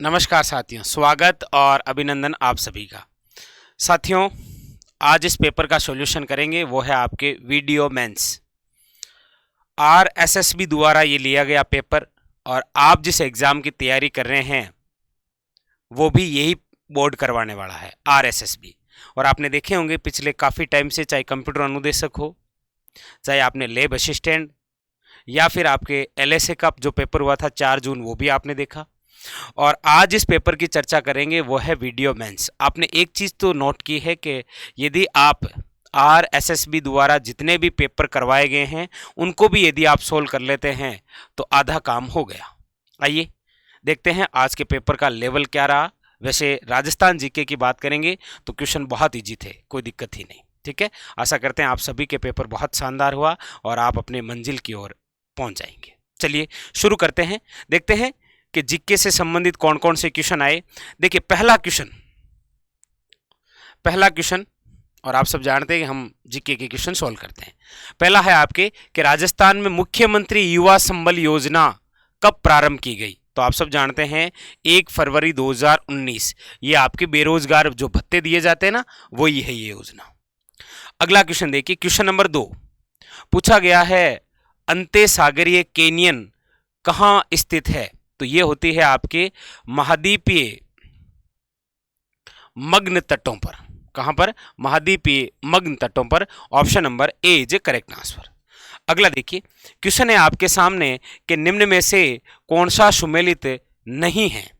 नमस्कार साथियों, स्वागत और अभिनंदन आप सभी का। साथियों, आज इस पेपर का सॉल्यूशन करेंगे वो है आपके वीडियो मेंस। आरएसएसबी द्वारा ये लिया गया पेपर और आप जिस एग्ज़ाम की तैयारी कर रहे हैं वो भी यही बोर्ड करवाने वाला है, आरएसएसबी। और आपने देखे होंगे पिछले काफ़ी टाइम से, चाहे कंप्यूटर अनुदेशक हो, चाहे आपने लैब असिस्टेंट या फिर आपके एलएसए का जो पेपर हुआ था 4 जून, वो भी आपने देखा। और आज इस पेपर की चर्चा करेंगे वो है वीडियो मेंस। आपने एक चीज़ तो नोट की है कि यदि आप आरएसएसबी द्वारा जितने भी पेपर करवाए गए हैं उनको भी यदि आप सोल्व कर लेते हैं तो आधा काम हो गया। आइए देखते हैं आज के पेपर का लेवल क्या रहा। वैसे राजस्थान जीके की बात करेंगे तो क्वेश्चन बहुत ईजी थे, कोई दिक्कत ही नहीं। ठीक है, आशा करते हैं आप सभी के पेपर बहुत शानदार हुआ और आप अपने मंजिल की ओर पहुंच जाएंगे। चलिए शुरू करते हैं, देखते हैं कि जीके से संबंधित कौन कौन से क्वेश्चन आए। देखिए पहला क्वेश्चन, और आप सब जानते हैं कि हम जीके के क्वेश्चन सॉल्व करते हैं। पहला है आपके कि राजस्थान में मुख्यमंत्री युवा संबल योजना कब प्रारंभ की गई। तो आप सब जानते हैं 1 फरवरी 2019। ये आपके बेरोजगार जो भत्ते दिए जाते हैं ना, वही है ये योजना। अगला क्वेश्चन देखिए, क्वेश्चन नंबर 2 पूछा गया है अंत्य सागरीय कैनियन कहाँ स्थित है। तो ये होती है आपके महाद्वीपीय मग्न तटों पर। कहां पर? महाद्वीपीय मग्न तटों पर। Option number A is correct answer. अगला देखिए, क्वेश्चन है आपके सामने कि निम्न में से कौन सा सुमेलित नहीं है।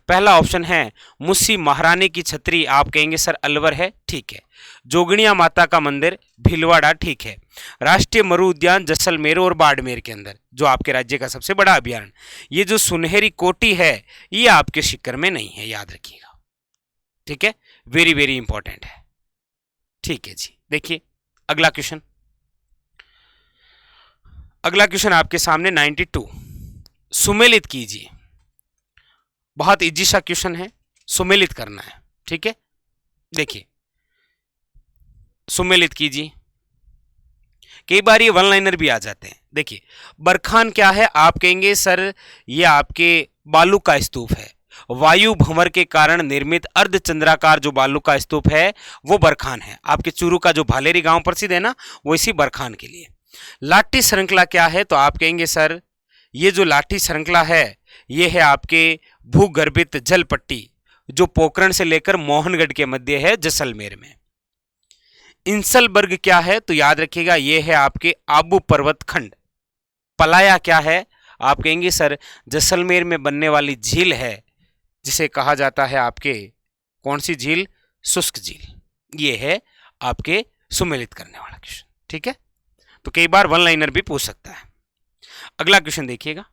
पहला ऑप्शन है मुस्सी महारानी की छतरी, आप कहेंगे सर अलवर है, ठीक है। जोगणिया माता का मंदिर भीलवाड़ा, ठीक है। राष्ट्रीय मरु उद्यान जैसलमेर और बाड़मेर के अंदर, जो आपके राज्य का सबसे बड़ा अभयारण्य। ये जो सुनहरी कोटी है ये आपके सीकर में नहीं है, याद रखिएगा। ठीक है, वेरी वेरी इंपॉर्टेंट है। ठीक है जी, देखिए अगला क्वेश्चन आपके सामने 92। सुमेलित कीजिए। बहुत इजी सा क्वेश्चन है, सुमेलित करना है। ठीक है, देखिए सुमेलित कीजिए। कई बार ये वन लाइनर भी आ जाते हैं। देखिए बरखान क्या है, आप कहेंगे सर ये आपके बालू का स्तूप है। वायु भंवर के कारण निर्मित अर्धचंद्राकार जो बालू का स्तूप है वो बरखान है। आपके चूरू का जो भालेरी गांव प्रसिद्ध है ना, वो इसी बरखान के लिए। लाठी श्रृंखला क्या है, तो आप कहेंगे सर ये जो लाठी श्रृंखला है ये है आपके भूगर्भित जल पट्टी जो पोखरण से लेकर मोहनगढ़ के मध्य है, जैसलमेर में। इंसलबर्ग क्या है, तो याद रखिएगा ये है आपके आबू पर्वत खंड। पलाया क्या है, आप कहेंगे सर जैसलमेर में बनने वाली झील है जिसे कहा जाता है आपके कौन सी झील, शुष्क झील। ये है आपके सुमेलित करने वाला क्वेश्चन। ठीक है, तो कई बार वन लाइनर भी पूछ सकता है। अगला क्वेश्चन देखिएगा,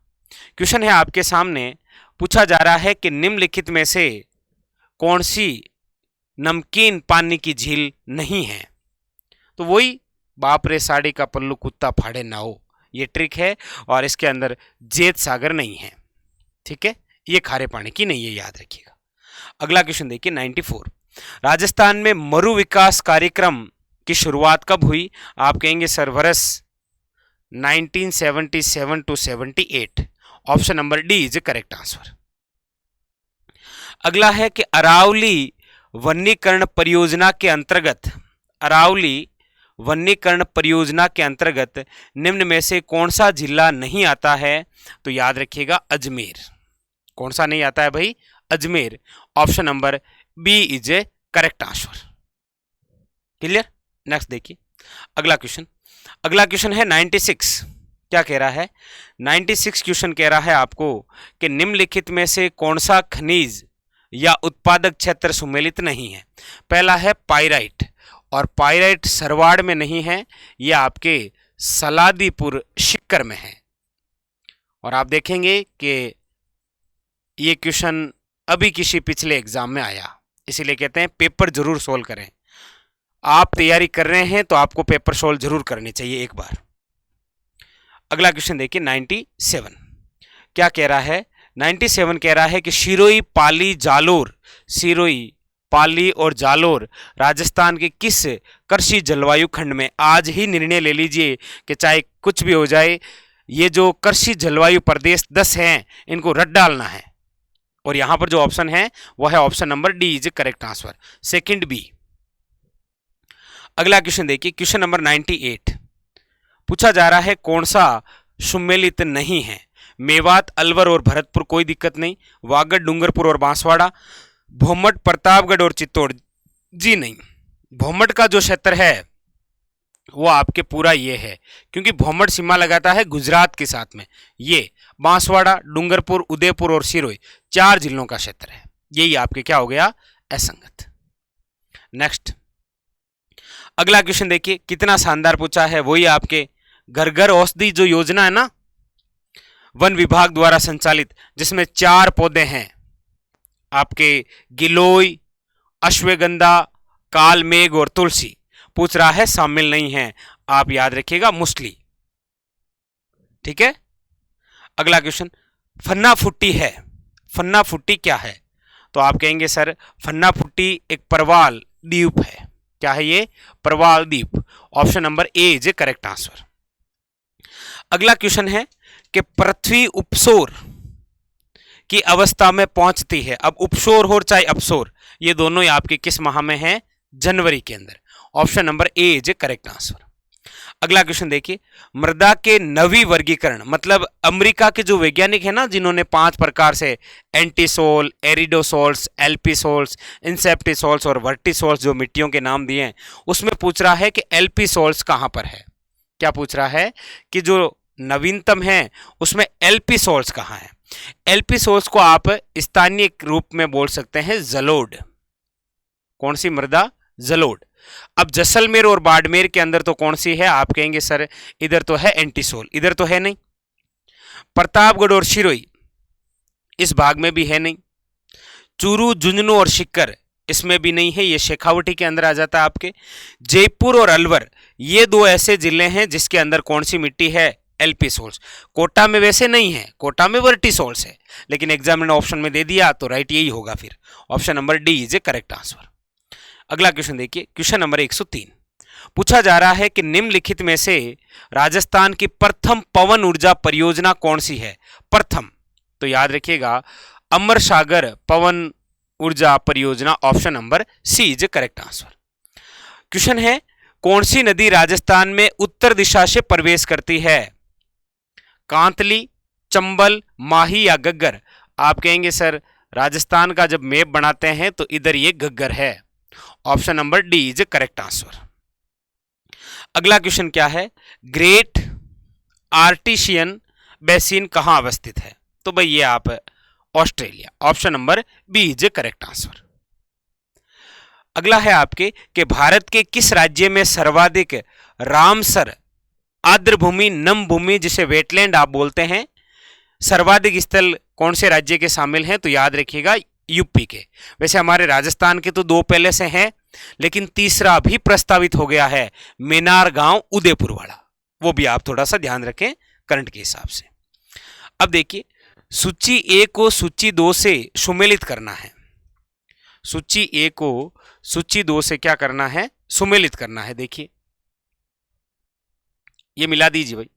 क्वेश्चन है आपके सामने, पूछा जा रहा है कि निम्नलिखित में से कौन सी नमकीन पानी की झील नहीं है। तो वही बाप रे साड़ी का पल्लू कुत्ता फाड़े ना हो, ये ट्रिक है। और इसके अंदर जेत सागर नहीं है। ठीक है, ये खारे पानी की नहीं है, याद रखिएगा। अगला क्वेश्चन देखिए 94। राजस्थान में मरु विकास कार्यक्रम की शुरुआत कब हुई। आप कहेंगे सर वर्ष 1977 to 78। Option number D is correct answer. अगला है कि अरावली वनीकरण परियोजना के अंतर्गत, अरावली वनीकरण परियोजना के अंतर्गत निम्न में से कौन सा जिला नहीं आता है। तो याद रखिएगा अजमेर। कौन सा नहीं आता है भाई, Ajmer. Option number B is A correct answer. Clear. Next देखिए अगला क्वेश्चन है 96। क्या कह रहा है, 96 क्वेश्चन कह रहा है आपको कि निम्नलिखित में से कौन सा खनिज या उत्पादक क्षेत्र सुमेलित नहीं है। पहला है पाइराइट, और पाइराइट सरवाड़ में नहीं है, यह आपके सलादीपुर सीकर में है। और आप देखेंगे कि ये क्वेश्चन अभी किसी पिछले एग्जाम में आया, इसीलिए कहते हैं पेपर जरूर सोल्व करें। आप तैयारी कर रहे हैं तो आपको पेपर सोल्व जरूर करने चाहिए एक बार। अगला क्वेश्चन देखिए 97। क्या कह रहा है, 97 कह रहा है कि सिरोही, पाली, जालोर, सिरोही, पाली और जालोर राजस्थान के किस कृषि जलवायु खंड में। आज ही निर्णय ले लीजिए कि चाहे कुछ भी हो जाए, ये जो कृषि जलवायु प्रदेश 10 हैं इनको रट डालना है। और यहां पर जो ऑप्शन है वो है option number D is correct answer, second B. अगला क्वेश्चन देखिए, क्वेश्चन नंबर 98 पूछा जा रहा है कौन सा सुमेलित नहीं है? मेवात, अलवर और भरतपुर कोई दिक्कत नहीं, वागड़, डूंगरपुर और बांसवाड़ा, भोमट, प्रतापगढ़ और चित्तौड़ जी नहीं। भोमट का जो क्षेत्र है वो आपके पूरा ये है, क्योंकि भोमट सीमा लगाता है गुजरात के साथ में। ये बांसवाड़ा, डूंगरपुर, उदयपुर और सिरोही 4 जिलों का क्षेत्र है। यही आपके क्या हो गया? असंगत। नेक्स्ट अगला क्वेश्चन देखिए, कितना शानदार पूछा है। वही आपके घर घर औषधि जो योजना है ना, वन विभाग द्वारा संचालित, जिसमें 4 पौधे हैं आपके, गिलोय, अश्वगंधा, कालमेघ और तुलसी। पूछ रहा है शामिल नहीं है, आप याद रखिएगा मुस्ली। ठीक है। अगला क्वेश्चन, फन्ना फुट्टी है, फन्ना फुट्टी क्या है? तो आप कहेंगे सर फन्ना फुट्टी एक परवाल द्वीप है। क्या है ये? परवाल द्वीप। Option number A is correct answer. अगला क्वेश्चन है कि पृथ्वी उपसौर की अवस्था में पहुंचती है। अब उपसौर हो चाहे अपसौर, ये दोनों ही आपके किस माह में है? जनवरी के अंदर। Option number A is correct answer. अगला क्वेश्चन देखिए, मृदा के नवी वर्गीकरण, मतलब अमेरिका के जो वैज्ञानिक है ना, जिन्होंने 5 प्रकार से एंटीसोल, एरिडोसोल्स, एल्पीसोल्स, इंसेप्टिसोल्स और वर्टिसोल्स जो मिट्टियों के नाम दिए हैं, उसमें पूछ रहा है कि एल्पीसोल्स कहां पर है। क्या पूछ रहा है कि जो नवीनतम है उसमें एल्पीसोल्स कहां है? एल्पीसोल्स को आप स्थानीय रूप में बोल सकते हैं जलोढ़। कौन सी मृदा? जलोढ़। अब जैसलमेर और बाड़मेर के अंदर तो कौन सी है? आप कहेंगे सर इधर तो है एंटीसोल, इधर तो है नहीं। प्रतापगढ़ और सिरोही इस भाग में भी है नहीं। चूरू, झुंझुनू और सिक्कर इसमें भी नहीं है, ये शेखावटी के अंदर आ जाता है आपके। जयपुर और अलवर ये 2 ऐसे जिले हैं जिसके अंदर कौन सी मिट्टी है? एल्पीसोल्स। कोटा में वैसे नहीं है, कोटा में वर्टिसोल्स है, लेकिन एग्जामिनर ऑप्शन में दे दिया तो राइट यही होगा फिर। Option number D is a correct answer. अगला क्वेश्चन देखिए, क्वेश्चन नंबर 103 पूछा जा रहा है कि निम्नलिखित में से राजस्थान की प्रथम पवन ऊर्जा परियोजना कौन सी है? प्रथम, तो याद रखिएगा अमर सागर पवन ऊर्जा परियोजना। Option number C is correct answer. Question है, कौन सी नदी राजस्थान में उत्तर दिशा से प्रवेश करती है? कांतली, चंबल, माही या घग्गर? आप कहेंगे सर राजस्थान का जब मैप बनाते हैं तो इधर ये घग्गर है। Option number D is correct answer. अगला क्वेश्चन क्या है? ग्रेट आर्टिशियन बेसिन कहां अवस्थित है? तो भाई ये आप Australia. Option number B is correct answer. अगला है आपके कि भारत के किस राज्य में सर्वाधिक रामसर आर्द्रभूमि, नम भूमि जिसे वेटलैंड आप बोलते हैं, सर्वाधिक स्थल कौन से राज्य के शामिल हैं? तो याद रखिएगा यूपी के। वैसे हमारे राजस्थान के तो 2 पहले से हैं, लेकिन तीसरा भी प्रस्तावित हो गया है, मेनार गांव उदयपुर वाला। वो भी आप थोड़ा सा ध्यान रखें करंट के हिसाब से। अब देखिए, सूची ए को सूची 2 से सुमेलित करना है। सूची ए को सूची 2 से क्या करना है? सुमेलित करना है। देखिए ये मिला दीजिए भाई।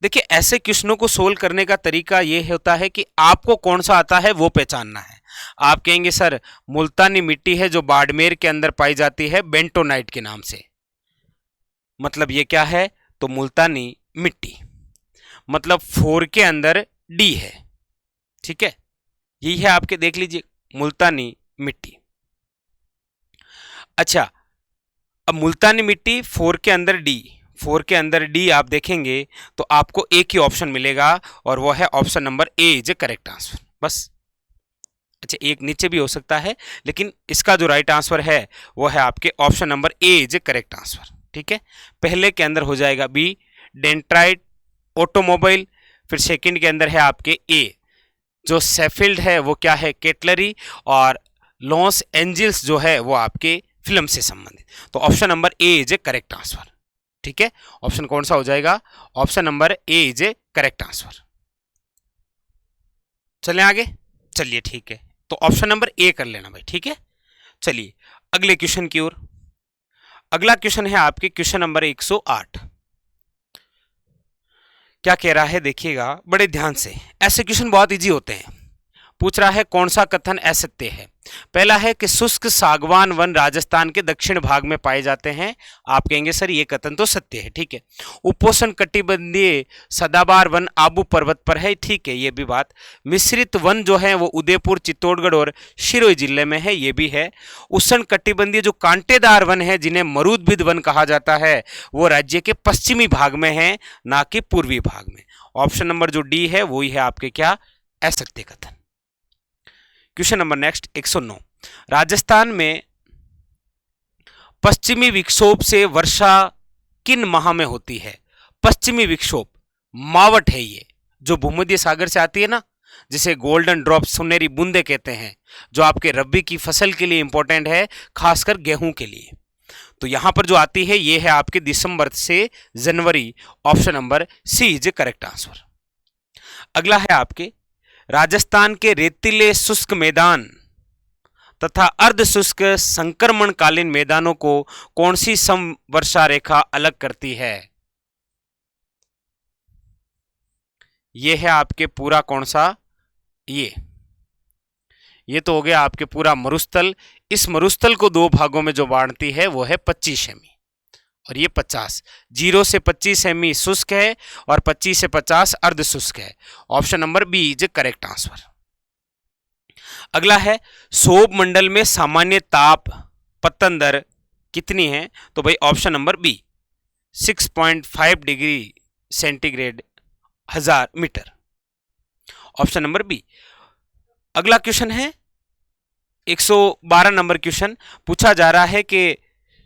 देखिए ऐसे क्वेश्चनों को सोल्व करने का तरीका यह होता है कि आपको कौन सा आता है वो पहचानना है। आप कहेंगे सर मुल्तानी मिट्टी है जो बाड़मेर के अंदर पाई जाती है बेंटोनाइट के नाम से, मतलब ये क्या है? तो मुल्तानी मिट्टी, मतलब 4 के अंदर डी है। ठीक है, यही है आपके, देख लीजिए मुल्तानी मिट्टी। अच्छा, अब मुल्तानी मिट्टी 4 के अंदर डी, 4 के अंदर डी आप देखेंगे तो आपको एक ही ऑप्शन मिलेगा और वो है option number A is correct answer, बस। अच्छा, एक नीचे भी हो सकता है, लेकिन इसका जो राइट आंसर है वो है आपके option number A is correct answer. ठीक है, पहले के अंदर हो जाएगा बी डेंट्राइट ऑटोमोबाइल, फिर सेकंड के अंदर है आपके ए जो सेफील्ड है वो क्या है? केटलरी, और लॉस एंजल्स जो है वो आपके फिल्म से संबंधित। तो option number A is A correct answer. ठीक है, ऑप्शन कौन सा हो जाएगा? Option number A is A correct answer. चलें आगे, चलिए ठीक है, तो ऑप्शन नंबर ए कर लेना भाई। ठीक है, चलिए अगले क्वेश्चन की ओर। अगला क्वेश्चन है आपके क्वेश्चन नंबर 108। क्या कह रहा है देखिएगा बड़े ध्यान से, ऐसे क्वेश्चन बहुत इजी होते हैं। पूछ रहा है कौन सा कथन असत्य है। पहला है कि शुष्क सागवान वन राजस्थान के दक्षिण भाग में पाए जाते हैं। आप कहेंगे सर ये कथन तो सत्य है, ठीक है। उपोष्ण कटिबंधीय सदाबहार वन आबू पर्वत पर है, ठीक है, ये भी बात। मिश्रित वन जो है वो उदयपुर, चित्तौड़गढ़ और सिरोही जिले में है, ये भी है। उष्ण कटिबंधीय जो कांटेदार वन है जिन्हें मरूदभिद वन कहा जाता है वो राज्य के पश्चिमी भाग में है, ना कि पूर्वी भाग में। ऑप्शन नंबर जो डी है वही है आपके क्या, असत्य कथन। क्वेश्चन नंबर नेक्स्ट 109, राजस्थान में पश्चिमी विक्षोभ से वर्षा किन माह में होती है। पश्चिमी विक्षोभ मावट है ये, जो भूमध्य सागर से आती है ना, जिसे गोल्डन ड्रॉप सुनहरी बूंदे कहते हैं, जो आपके रबी की फसल के लिए इंपॉर्टेंट है, खासकर गेहूं के लिए। तो यहां पर जो आती है ये है आपके दिसंबर से जनवरी। Option number C is correct answer. अगला है आपके राजस्थान के रेतीले शुष्क मैदान तथा अर्ध शुष्क संक्रमणकालीन मैदानों को कौन सी समवर्षा रेखा अलग करती है। यह है आपके पूरा कौन सा, ये तो हो गया आपके पूरा मरुस्थल। इस मरुस्थल को दो भागों में जो बांटती है वो है 25 सेमी और ये 50। 0 से 25 सेमी शुष्क है और 25 से 50 अर्ध शुष्क है। Option number B is correct answer. अगला है सोब मंडल में सामान्य ताप पतन दर कितनी है। तो भाई option number B 6.5 degree centigrade 1000 metre. Option number B. अगला क्वेश्चन है 112 नंबर क्वेश्चन। पूछा जा रहा है कि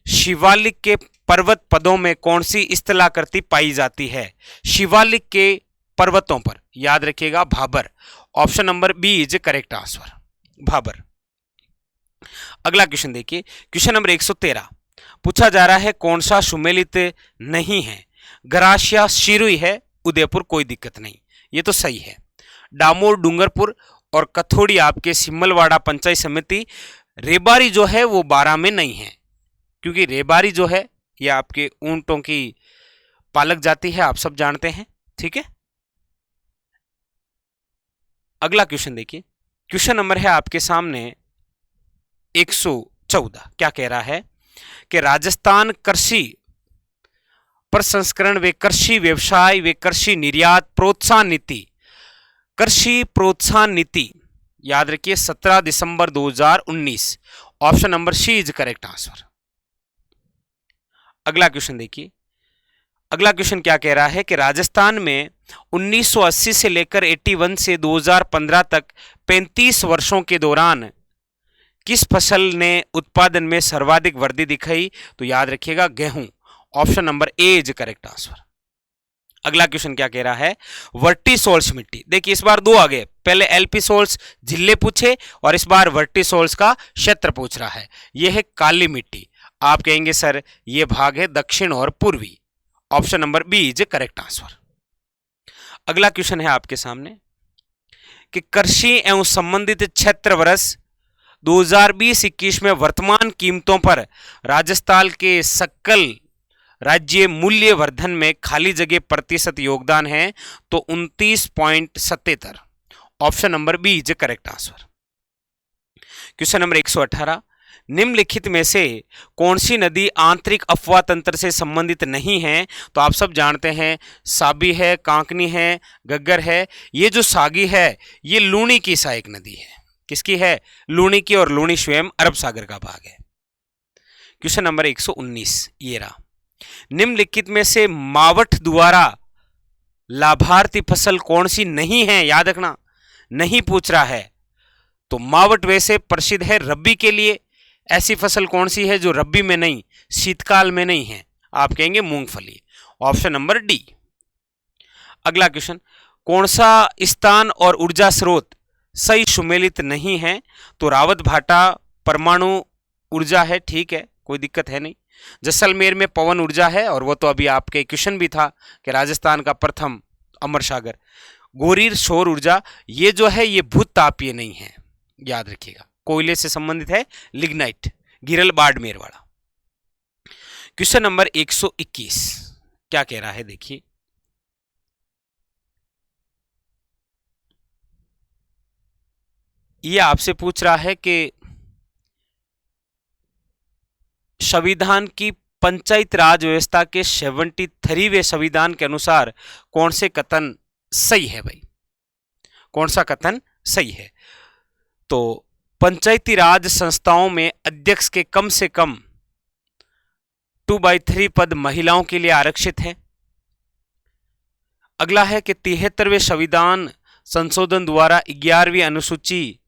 शिवालिक के पर्वत पदों में कौन सी स्थलाकृति पाई जाती है। शिवालिक के पर्वतों पर याद रखिएगा Bhabar. Option number B is correct answer, Bhabar. अगला क्वेश्चन देखिए, क्वेश्चन नंबर 113। पूछा जा रहा है कौन सा सुमेलित नहीं है। गरासिया सिरोही है, उदयपुर कोई दिक्कत नहीं, ये तो सही है। डामोर डूंगरपुर और कथोड़ी आपके सिमलवाड़ा पंचायत समिति। रेबारी जो है वो 12 में नहीं है, क्योंकि रेबारी जो है ये आपके ऊंटों की पालक जाति है, आप सब जानते हैं, ठीक है। अगला क्वेश्चन देखिए, क्वेश्चन नंबर है आपके सामने 114। क्या कह रहा है कि राजस्थान कृषि प्रसंस्करण व कृषि व्यवसाय व कृषि निर्यात प्रोत्साहन नीति, कृषि प्रोत्साहन नीति याद रखिए 17 दिसंबर 2019। Option number C is correct answer. अगला क्वेश्चन देखिए, अगला क्वेश्चन क्या कह रहा है कि राजस्थान में 1980 से लेकर 81 से 2015 तक 35 वर्षों के दौरान किस फसल ने उत्पादन में सर्वाधिक वृद्धि दिखाई। तो याद रखिएगा गेहूं। Option number A is correct answer. अगला क्वेश्चन क्या कह रहा है, वर्टिसोल्स मिट्टी। देखिए इस बार दो आ गए, पहले एल्पिसोल्स जिले पूछे और इस बार वर्टिसोल्स का क्षेत्र पूछ रहा है। यह है काली मिट्टी। आप कहेंगे सर यह भाग है दक्षिण और पूर्वी। Option number B is correct answer. अगला क्वेश्चन है आपके सामने कि कृषि एवं संबंधित क्षेत्र वर्ष 2020-21 में वर्तमान कीमतों पर राजस्थान के सकल राज्य मूल्य वर्धन में खाली जगह प्रतिशत योगदान है तो 29.77। Option number B is correct answer. Question number 118। निम्नलिखित में से कौन सी नदी आंतरिक अफवाह तंत्र से संबंधित नहीं है। तो आप सब जानते हैं साबी है, कांकनी है, गग्गर है। ये जो सागी है ये लूणी की सहायक नदी है। किसकी है, लूणी की, और लूणी स्वयं अरब सागर का भाग है। क्वेश्चन नंबर 119 ये रहा, निम्नलिखित में से मावठ द्वारा लाभार्थी फसल कौन सी नहीं है। याद रखना नहीं पूछ रहा है। तो मावठ वैसे प्रसिद्ध है रबी के लिए, ऐसी फसल कौन सी है जो रबी में नहीं, शीतकाल में नहीं है। आप कहेंगे मूंगफली। Option number D. अगला क्वेश्चन, कौन सा स्थान और ऊर्जा स्रोत सही सुमेलित नहीं है। तो रावत भाटा परमाणु ऊर्जा है, ठीक है, कोई दिक्कत है नहीं। जैसलमेर में पवन ऊर्जा है और वो तो अभी आपके क्वेश्चन भी था कि राजस्थान का प्रथम अमर सागर। गोरीर सौर ऊर्जा ये जो है ये भूत तापीय नहीं है, याद रखिएगा, कोयले से संबंधित है, लिग्नाइट, गिरल बाड़मेर वाला। क्वेश्चन नंबर 121 क्या कह रहा है देखिए, ये आपसे पूछ रहा है कि संविधान की पंचायत राज व्यवस्था के 73वें संविधान के अनुसार कौन से कथन सही है भाई, कौन सा कथन सही है? तो पंचायती राज संस्थाओं में अध्यक्ष के कम से कम 2/3 पद महिलाओं के लिए आरक्षित है। अगला है कि 73वें संविधान संशोधन द्वारा 11वीं अनुसूची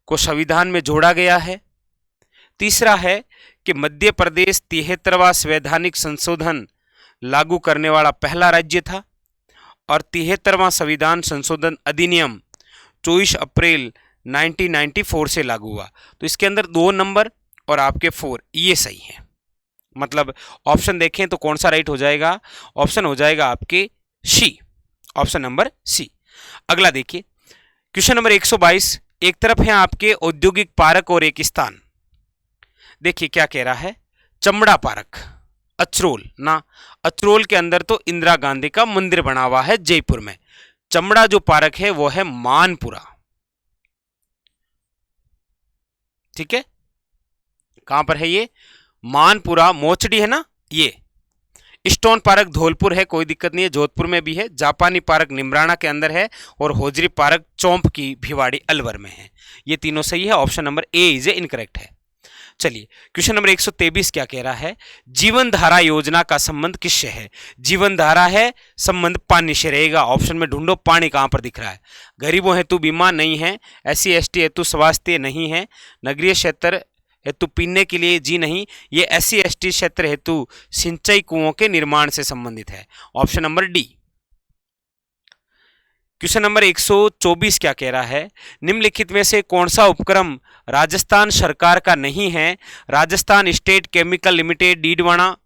को संविधान में जोड़ा गया है। तीसरा है कि मध्य प्रदेश 73वां संवैधानिक संशोधन लागू करने वाला पहला राज्य था और 73वां संविधान संशोधन अधिनियम 24 अप्रैल 1994 से लागू हुआ। तो इसके अंदर 2 नंबर और आपके 4 ये सही है। मतलब ऑप्शन देखें तो कौन सा राइट हो जाएगा? ऑप्शन हो जाएगा आपके सी, ऑप्शन नंबर सी। अगला देखिए क्वेश्चन नंबर 122। एक तरफ है आपके औद्योगिक पार्क और एक स्थान। देखिए क्या कह रहा है, चमड़ा पार्क अचरोल ना, अचरोल के अंदर तो इंदिरा गांधी का मंदिर बना हुआ है जयपुर में। चमड़ा जो पार्क है वो है मानपुरा, ठीक है। कहां पर है ये? मानपुरा, मोचड़ी है ना ये। स्टोन पार्क धौलपुर है, कोई दिक्कत नहीं है, जोधपुर में भी है। जापानी पार्क निमराना के अंदर है और होजरी पार्क चौंप की भिवाड़ी अलवर में है। ये तीनों सही है, option number A is incorrect है। चलिए क्वेश्चन नंबर 123 क्या कह रहा है, जीवन धारा योजना का संबंध किससे है? जीवन धारा है, संबंध पानी से रहेगा। ऑप्शन में ढूंढो, पानी कहां पर दिख रहा है? गरीबों हेतु बीमा नहीं है, SC/ST हेतु स्वास्थ्य नहीं है, नगरीय क्षेत्र हेतु पीने के लिए जी नहीं, ये SC/ST क्षेत्र हेतु सिंचाई कुओं के निर्माण से संबंधित है। Option number D. Question number 124 क्या कह रहा है, निम्नलिखित में से कौन सा उपक्रम राजस्थान सरकार का नहीं है? Rajasthan state chemical limited Didwana,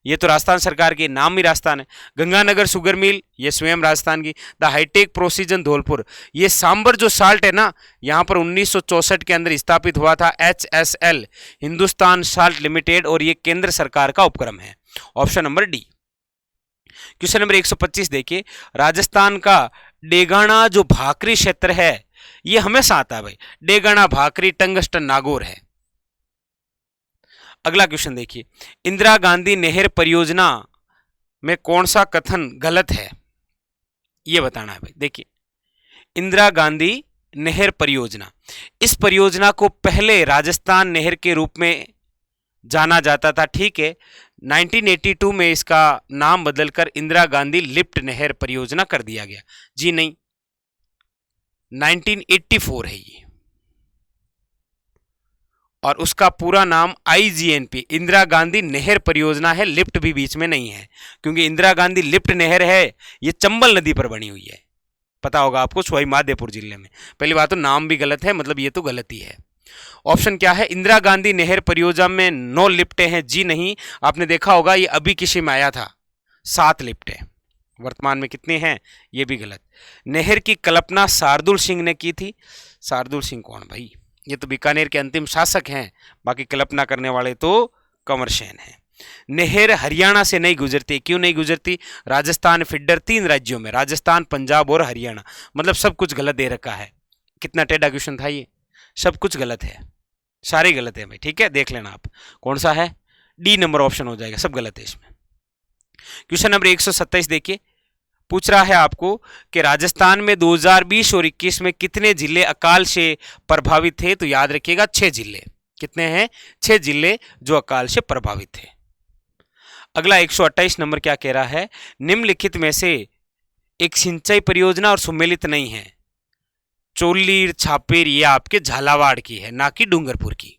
ये तो राजस्थान सरकार के, नाम ही राजस्थान है। गंगानगर शुगर मिल, ये स्वयं राजस्थान की। द हाईटेक प्रोसीजन धौलपुर, ये सांबर जो साल्ट है ना, यहाँ पर 1964 के अंदर स्थापित हुआ था HSL हिंदुस्तान साल्ट लिमिटेड और ये केंद्र सरकार का उपक्रम है। Option number D. Question number 125 देखिए, राजस्थान का डेगाना जो भाकरी क्षेत्र है, ये हमेशा आता है भाई, डेगाना भाकरी टंगस्टन नागौर है। अगला क्वेश्चन देखिए, इंदिरा गांधी नहर परियोजना में कौन सा कथन गलत है? यह बताना है भाई। देखिए इंदिरा गांधी नहर परियोजना, इस परियोजना को पहले राजस्थान नहर के रूप में जाना जाता था, ठीक है। 1982 में इसका नाम बदलकर इंदिरा गांधी लिफ्ट नहर परियोजना कर दिया गया। जी नहीं, 1984 है ये, और उसका पूरा नाम IGNP इंदिरा गांधी नहर परियोजना है। लिफ्ट भी बीच में नहीं है, क्योंकि इंदिरा गांधी लिफ्ट नहर है, ये चंबल नदी पर बनी हुई है, पता होगा आपको, सवाई माधोपुर जिले में। पहली बात तो नाम भी गलत है, मतलब ये तो गलती है। ऑप्शन क्या है? इंदिरा गांधी नहर परियोजना में 9 लिफ्टें हैं। जी नहीं, आपने देखा होगा ये अभी किसी में आया था 7 लिफ्टें, वर्तमान में कितनी हैं? ये भी गलत। नहर की कल्पना शार्दुल सिंह ने की थी। शार्दुल सिंह कौन भाई? ये तो बीकानेर के अंतिम शासक हैं, बाकी कल्पना करने वाले तो कंवर सेन हैं। नहर हरियाणा से नहीं गुजरती, क्यों नहीं गुजरती? राजस्थान फीडर 3 राज्यों में, राजस्थान, पंजाब और हरियाणा, मतलब सब कुछ गलत दे रखा है। कितना टेढ़ा क्वेश्चन था ये, सब कुछ गलत है, सारे गलत है भाई, ठीक है, देख लेना आप कौन सा है। डी नंबर ऑप्शन हो जाएगा, सब गलत है इसमें। क्वेश्चन नंबर 127 देखिए, पूछ रहा है आपको कि राजस्थान में 2020 और 21 में कितने जिले अकाल से प्रभावित थे? तो याद रखिएगा 6 जिले। कितने हैं? 6 जिले जो अकाल से प्रभावित थे। अगला 128 नंबर क्या कह रहा है, निम्नलिखित में से एक सिंचाई परियोजना और सुमेलित नहीं है। चोलीर छापेर ये आपके झालावाड़ की है, ना कि डूंगरपुर की।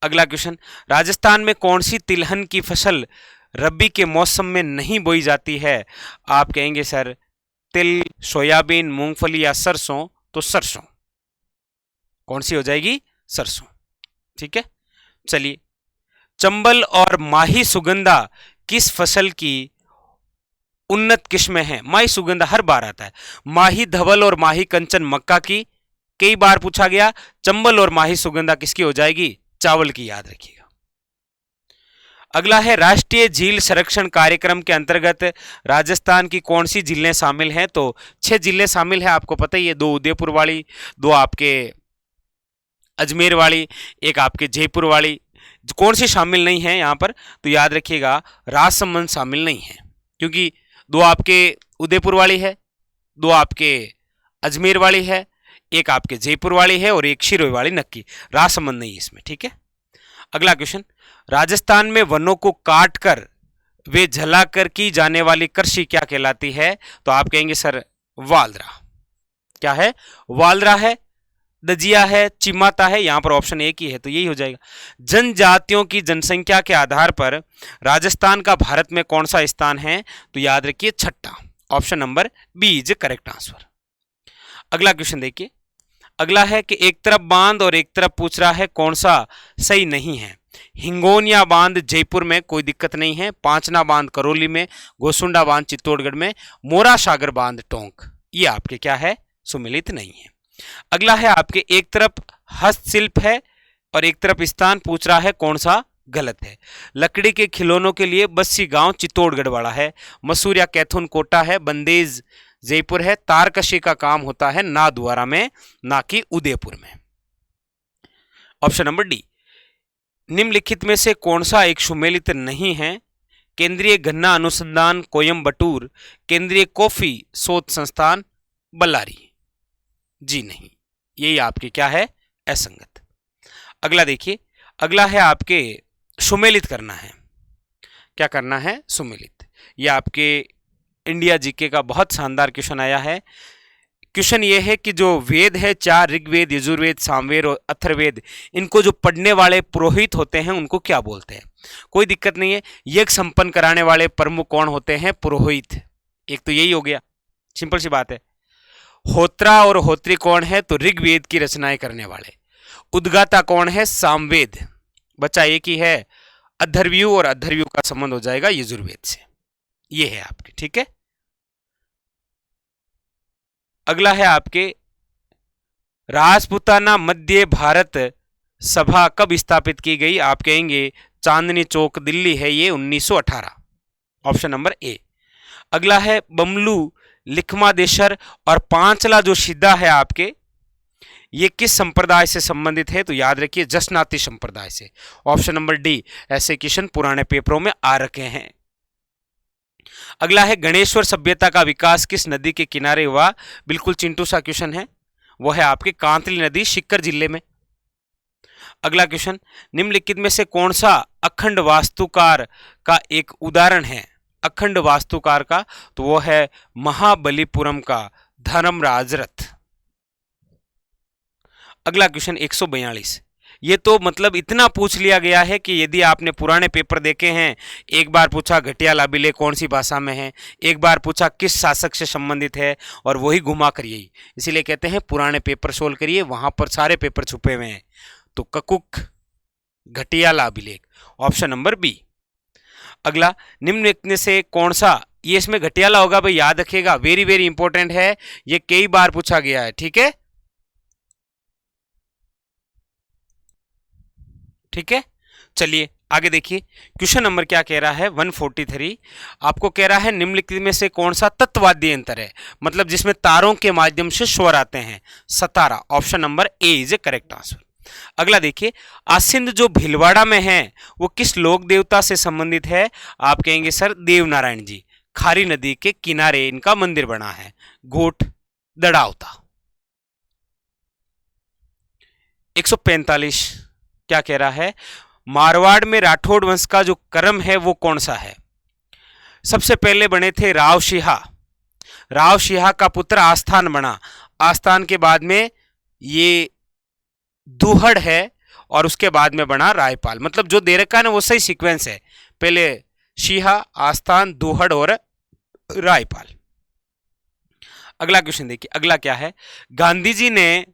अगला क्वेश्चन, राजस्थान में कौन सी तिलहन की फसल रबी के मौसम में नहीं बोई जाती है? आप कहेंगे सर तिल, सोयाबीन, मूंगफली या सरसों, तो सरसों। कौन सी हो जाएगी? सरसों, ठीक है। चलिए, चंबल और माही सुगंधा किस फसल की उन्नत किस्में हैं? माही सुगंधा हर बार आता है। माही धवल और माही कंचन मक्का की, कई बार पूछा गया। चंबल और माही सुगंधा किसकी हो जाएगी? चावल की, याद रखिएगा। अगला है राष्ट्रीय झील संरक्षण कार्यक्रम के अंतर्गत राजस्थान की कौन सी झीलें शामिल हैं? तो 6 झीलें शामिल है, आपको पता ही है, 2 उदयपुर वाली, 2 आपके अजमेर वाली, एक आपके जयपुर वाली। कौन सी शामिल नहीं है यहाँ पर? तो याद रखिएगा राजसमंद शामिल नहीं है, क्योंकि 2 आपके उदयपुर वाली है, 2 आपके अजमेर वाली है, एक आपके जयपुर वाली है और एक शिरोई वाली नक्की, राजसमंद नहीं है इसमें, ठीक है। अगला क्वेश्चन, राजस्थान में वनों को काटकर वे जलाकर की जाने वाली कृषि क्या कहलाती है? तो आप कहेंगे सर वालरा। क्या है? वालरा है, दजिया है, चिमाता है, यहां पर ऑप्शन एक ही है तो यही हो जाएगा। जनजातियों की जनसंख्या के आधार पर राजस्थान का भारत में कौन सा स्थान है? तो याद रखिए छठा, option number B is correct answer. अगला क्वेश्चन देखिए, अगला है कि एक तरफ बांध और एक तरफ पूछ रहा है कौन सा सही नहीं है। हिंगोनिया बांध जयपुर में कोई दिक्कत नहीं है, पांचना बांध करौली में, गोसुंडा बांध चित्तौड़गढ़ में, मोरा सागर बांध टोंक, ये आपके क्या है? सुमिलित नहीं है। अगला है आपके एक तरफ हस्तशिल्प है और एक तरफ स्थान पूछ रहा है कौन सा गलत है। लकड़ी के खिलौनों के लिए बस्सी गांव चित्तौड़गढ़ वाला है, मसूरिया कैथून कोटा है, बंदेज जयपुर है, तारकशी का काम होता है नाथद्वारा में, ना कि उदयपुर में। ऑप्शन नंबर डी, निम्नलिखित में से कौन सा एक सुमेलित नहीं है? केंद्रीय गन्ना अनुसंधान कोयम्बटूर, केंद्रीय कॉफी शोध संस्थान बल्लारी, जी नहीं, यही आपके क्या है? असंगत। अगला देखिए, अगला है आपके सुमेलित करना है। क्या करना है? सुमेलित। यह आपके इंडिया जीके का बहुत शानदार क्वेश्चन आया है। क्वेश्चन ये है कि जो वेद है 4, ऋग्वेद, यजुर्वेद, सामवेद और अथर्ववेद, इनको जो पढ़ने वाले पुरोहित होते हैं उनको क्या बोलते हैं? कोई दिक्कत नहीं है, यज्ञ संपन्न कराने वाले प्रमुख कौन होते हैं? पुरोहित। एक तो यही हो गया, सिंपल सी बात है। होत्रा और होत्री कौन है? तो ऋग्वेद की रचनाएं करने वाले। उद्गाता कौन है? सामवेद। बच्चा एक ही है, अधर्व्यू और अधर्व्यू का संबंध हो जाएगा यजुर्वेद से। ये है आपके, ठीक है। अगला है आपके राजपूताना मध्य भारत सभा कब स्थापित की गई? आप कहेंगे चांदनी चौक दिल्ली है ये 1918, ऑप्शन नंबर ए। अगला है बमलू लिखमादेशर और पांचला जो सिद्धा है आपके, ये किस संप्रदाय से संबंधित है? तो याद रखिए जसनाती संप्रदाय से, ऑप्शन नंबर डी। ऐसे क्वेश्चन पुराने पेपरों में आ रखे हैं। अगला है गणेश्वर सभ्यता का विकास किस नदी के किनारे हुआ? बिल्कुल चिंटू सा क्वेश्चन है, वो है आपके कांतली नदी सीकर जिले में। अगला क्वेश्चन, निम्नलिखित में से कौन सा अखंड वास्तुकार का एक उदाहरण है? अखंड वास्तुकार का, तो वो है महाबलीपुरम का धर्मराज रथ। अगला क्वेश्चन 142, ये तो मतलब इतना पूछ लिया गया है कि यदि आपने पुराने पेपर देखे हैं, एक बार पूछा घटियाल अभिलेख कौन सी भाषा में है, एक बार पूछा किस शासक से संबंधित है, और वही घुमा कर यही, इसीलिए कहते हैं पुराने पेपर सोल्व करिए, वहां पर सारे पेपर छुपे हुए हैं। तो ककुक घटियाल अभिलेख, ऑप्शन नंबर बी। अगला, निम्नलिखित में से कौन सा, ये इसमें घटियाला होगा भाई, याद रखिएगा, वेरी वेरी इंपॉर्टेंट है, ये कई बार पूछा गया है, ठीक है, ठीक है। चलिए आगे देखिए, क्वेश्चन नंबर क्या कह रहा है 143, आपको कह रहा है निम्नलिखित में से कौन सा तत्वाद्य यंत्र है, मतलब जिसमें तारों के माध्यम से स्वर आते हैं? Satara, option number A is A correct answer. अगला देखिए, आसिंद जो भीलवाड़ा में है वो किस लोक देवता से संबंधित है? आप कहेंगे सर देवनारायण जी, खारी नदी के किनारे इनका मंदिर बना है, गोठ दड़ावता। 145 क्या कह रहा है, मारवाड़ में राठौड़ वंश का जो कर्म है वो कौन सा है? सबसे पहले बने थे राव सिहा, राव सिहा का पुत्र आस्थान बना, आस्थान के बाद में ये दुहड़ है और उसके बाद में बना रायपाल, मतलब जो दे रखा है ना वो सही सीक्वेंस है, पहले सिहा, आस्थान, दुहड़ और रायपाल। अगला क्वेश्चन देखिए, अगला क्या है, गांधी जी ने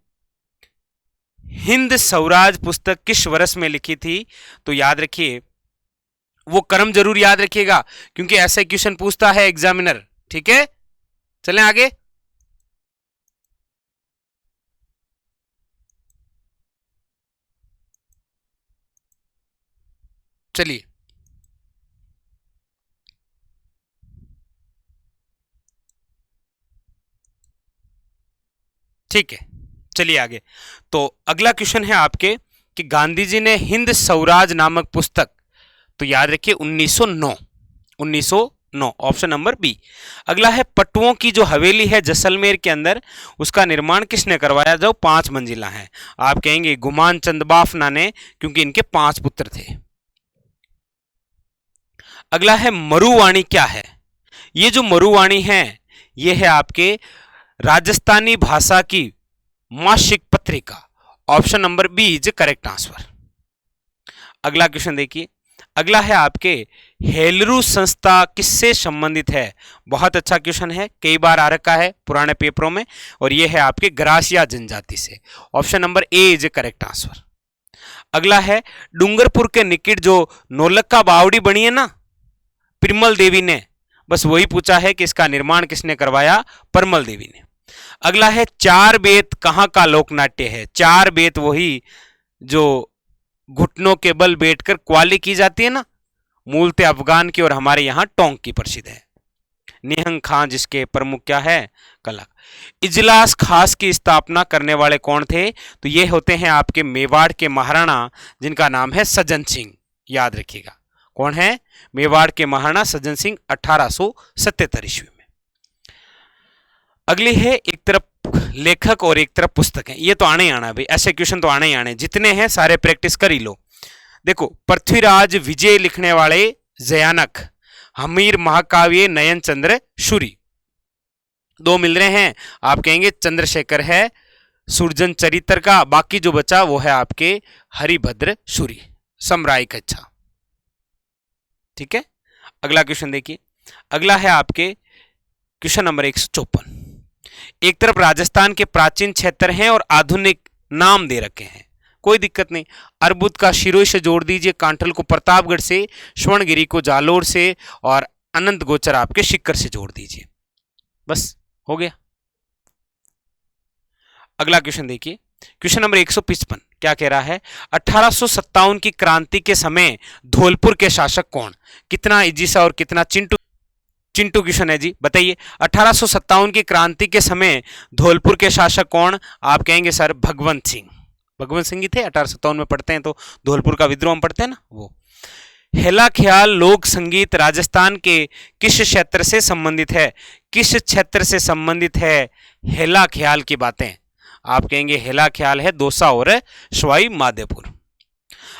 हिंद स्वराज पुस्तक किस वर्ष में लिखी थी? तो याद रखिए, वो क्रम जरूर याद रखिएगा क्योंकि ऐसा क्वेश्चन पूछता है एग्जामिनर, ठीक है। चलें आगे, चलिए ठीक है, चलिए आगे। तो अगला क्वेश्चन है आपके कि गांधी जी ने हिंद स्वराज नामक पुस्तक, तो याद रखिए 1909 ऑप्शन नंबर बी। अगला है पटुओं की जो हवेली है जैसलमेर के अंदर, उसका निर्माण किसने करवाया जो 5 मंजिला है? आप कहेंगे गुमान चंद बाफना ने, क्योंकि इनके 5 पुत्र थे। अगला है मरुवाणी क्या है? ये जो मरुवाणी है ये है आपके राजस्थानी भाषा की मासिक पत्रिका। Option number B is correct answer. अगला क्वेश्चन देखिए, अगला है आपके हेलरू संस्था किससे संबंधित है? बहुत अच्छा क्वेश्चन है, कई बार आ रखा है पुराने पेपरों में, और यह है आपके ग्रासिया जनजाति से। Option number A is correct answer. अगला है डूंगरपुर के निकट जो नौलक्खा बावड़ी बनी है ना पिरमल देवी ने, बस वही पूछा है कि इसका निर्माण किसने करवाया? परमल देवी ने। अगला है चार बेत कहां का लोक नाट्य है? चार बेत वही जो घुटनों के बल बैठकर क्वाली की जाती है ना, मूलतः अफगान की और हमारे यहां टोंक की प्रसिद्ध है। निहंग खां जिसके प्रमुख क्या है? कला। इजलास खास की स्थापना करने वाले कौन थे? तो ये होते हैं आपके मेवाड़ के महाराणा जिनका नाम है सज्जन सिंह। याद रखिएगा कौन है? मेवाड़ के महाराणा सज्जन सिंह 1877 ईस्वी में। अगली है एक तरफ लेखक और एक तरफ पुस्तक है, ये तो आने ही आना भाई, ऐसे क्वेश्चन तो आने ही आने, जितने हैं सारे प्रैक्टिस कर ही लो। देखो पृथ्वीराज विजय लिखने वाले जयानक, हमीर महाकाव्य नयन चंद्र सूरी, दो मिल रहे हैं। आप कहेंगे चंद्रशेखर है सुरजन चरित्र का, बाकी जो बचा वो है आपके हरिभद्र सूरी समराइक। अच्छा ठीक है, अगला क्वेश्चन देखिए, अगला है आपके क्वेश्चन नंबर 154। एक तरफ राजस्थान के प्राचीन क्षेत्र हैं और आधुनिक नाम दे रखे हैं, कोई दिक्कत नहीं। अर्बुद का शिरोई से जोड़ दीजिए, कांठल को प्रतापगढ़ से, स्वर्णगिरी को जालोर से, और अनंत गोचर आपके शिक्कर से जोड़ दीजिए, बस हो गया। अगला क्वेश्चन देखिए, क्वेश्चन नंबर 155 क्या कह रहा है? 1857 की क्रांति के समय धौलपुर के शासक कौन? कितना इजी सा और कितना चिंटू चिंटू क्वेश्चन है जी, बताइए। 1857 की क्रांति के समय धौलपुर के शासक कौन? आप कहेंगे सर भगवंत सिंह। भगवंत सिंह ही थे, 1857 में पढ़ते हैं तो धौलपुर का विद्रोह हम पढ़ते हैं ना वो। हेला ख्याल लोक संगीत राजस्थान के किस क्षेत्र से संबंधित है? किस क्षेत्र से संबंधित है हेला ख्याल की बातें? आप कहेंगे हेला ख्याल है दौसा और सवाई माधोपुर।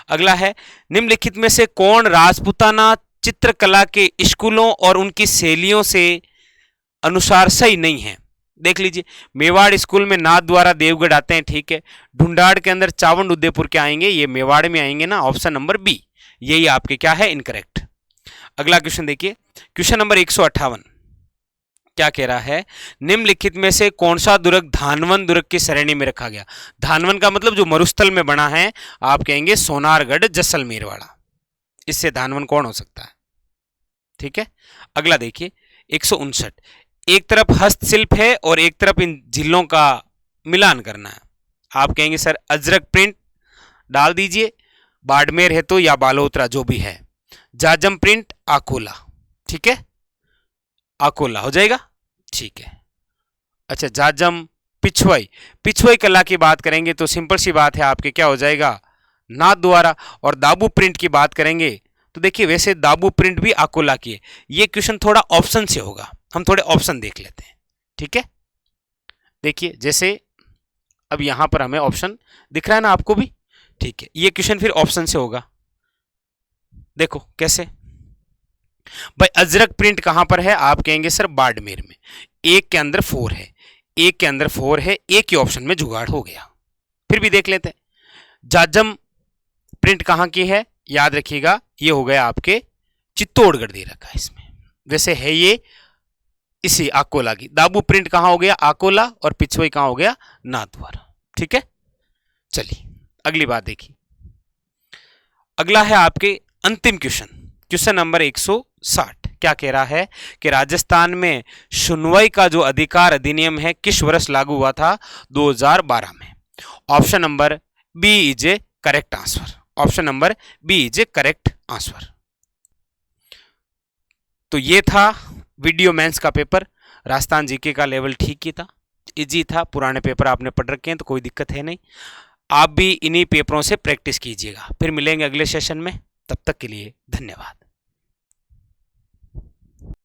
अगला है निम्नलिखित में से कौन राजपूताना चित्रकला के स्कूलों और उनकी शैलियों से अनुसार सही नहीं है? देख लीजिए, मेवाड़ स्कूल में नाथ द्वारा देवगढ़ आते हैं, ठीक है। ढूंढाड़ के अंदर चावंड उदयपुर के आएंगे, ये मेवाड़ में आएंगे ना, ऑप्शन नंबर बी यही आपके क्या है? इनकरेक्ट। अगला क्वेश्चन देखिए, क्वेश्चन नंबर 158 क्या कह रहा है? निम्नलिखित में से कौन सा दुर्ग धानवन दुर्ग की श्रेणी में रखा गया? धानवन का मतलब जो मरुस्थल में बना है, आप कहेंगे सोनारगढ़ जैसलमेर वाला, इससे धानवन कौन हो सकता है? ठीक है, अगला देखिए 159। एक तरफ हस्तशिल्प है और एक तरफ इन झीलों का मिलान करना है। आप कहेंगे सर अजरक प्रिंट डाल दीजिए, बाड़मेर है तो या बालोतरा जो भी है, जाजम प्रिंट आकोला, ठीक है, आकोला हो जाएगा, ठीक है। अच्छा जाजम पिछवई, पिछवई कला की बात करेंगे तो सिंपल सी बात है आपके क्या हो जाएगा? नाथ द्वारा। और दाबू प्रिंट की बात करेंगे तो देखिए वैसे दाबू प्रिंट भी आकोला की है। ये क्वेश्चन थोड़ा ऑप्शन से होगा, हम थोड़े ऑप्शन देख लेते हैं, ठीक है। देखिए जैसे अब यहां पर हमें ऑप्शन दिख रहा है ना आपको भी, ठीक है। ये क्वेश्चन फिर ऑप्शन से होगा, देखो कैसे भाई। अजरक प्रिंट कहां पर है? आप कहेंगे सर बाड़मेर में। एक के अंदर 4 है, एक के अंदर 4 है, एक ही ऑप्शन में जुगाड़ हो गया, फिर भी देख लेते हैं। जाजम प्रिंट कहां की है? याद रखिएगा ये हो गया आपके चित्तौड़गढ़ दे रखा है इसमें, वैसे है ये इसी आकोला की। दाबू प्रिंट कहां हो गया? आकोला। और पिछवई कहां हो गया? नाथद्वारा, ठीक है। चलिए अगली बात देखिए, अगला है आपके अंतिम क्वेश्चन, क्वेश्चन नंबर 160 क्या कह रहा है कि राजस्थान में सुनवाई का जो अधिकार अधिनियम है किस वर्ष लागू हुआ था? 2012 में। Option number B is A correct answer, option number B is A correct answer. तो ये था वीडियो मेंस का पेपर, राजस्थान जीके का लेवल ठीक ही था, इजी था, पुराने पेपर आपने पढ़ रखे हैं तो कोई दिक्कत है नहीं। आप भी इन्हीं पेपरों से प्रैक्टिस कीजिएगा। फिर मिलेंगे अगले सेशन में, तब तक के लिए धन्यवाद।